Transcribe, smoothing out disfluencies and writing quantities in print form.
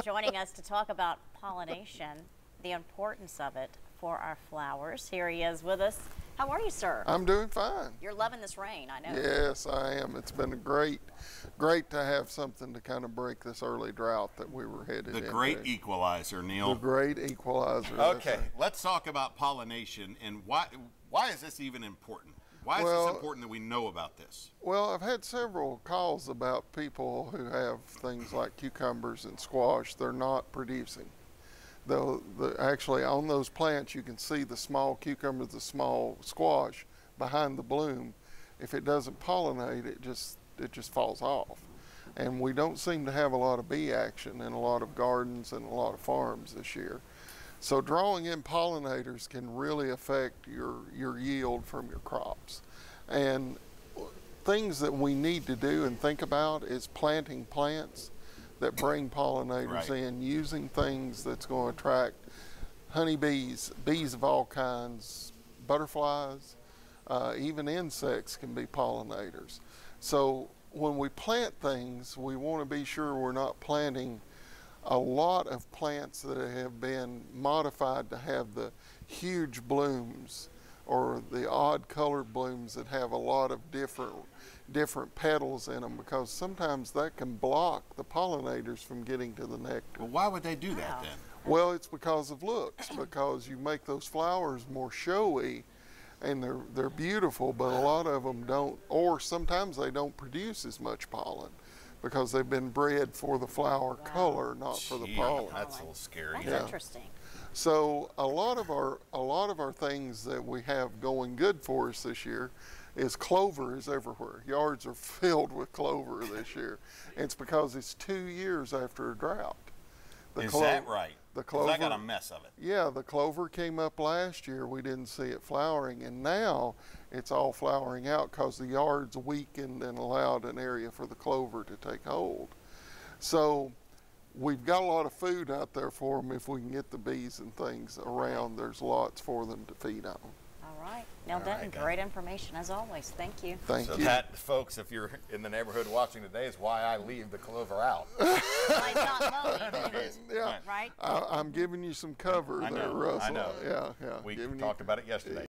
joining us to talk about pollination, the importance of it for our flowers. Here he is with us. How are you, sir? I'm doing fine. You're loving this rain, I know. Yes, I am. It's been great to have something to kind of break this early drought that we were headed into. The great equalizer, Neal. The great equalizer. Okay, let's talk about pollination and why is this even important? Why is this important that we know about this? Well, I've had several calls about people who have things like cucumbers and squash. They're not producing. Though actually on those plants you can see the small cucumber, the small squash behind the bloom. If it doesn't pollinate, it just falls off. And we don't seem to have a lot of bee action in a lot of gardens and a lot of farms this year. So drawing in pollinators can really affect your yield from your crops. And things that we need to do and think about is planting plants that bring pollinators in, using things that's going to attract honeybees, bees of all kinds, butterflies, even insects can be pollinators. So when we plant things, we want to be sure we're not planting a lot of plants that have been modified to have the huge blooms or the odd colored blooms that have a lot of different petals in them, because sometimes that can block the pollinators from getting to the nectar. Well, why would they do that then? Well, it's because of looks, because you make those flowers more showy and they're beautiful, but a lot of them don't, or sometimes they don't produce as much pollen because they've been bred for the flower color, not for the pollen. That's a little scary. That's interesting. So a lot of our things that we have going good for us this year is clover is everywhere. Yards are filled with clover this year. It's because it's 2 years after a drought. Is that right? The clover, I got a mess of it. Yeah, the clover came up last year. We didn't see it flowering, and now it's all flowering out because the yard's weakened and allowed an area for the clover to take hold. So we've got a lot of food out there for them. If we can get the bees and things around, there's lots for them to feed on. All right. Neal Denton, great information as always. Thank you. Thank you. So that, folks, if you're in the neighborhood watching today, is why I leave the clover out. Like not mowing. Yeah. Right? I'm giving you some cover there, Russell. I know. Yeah. We talked about it yesterday.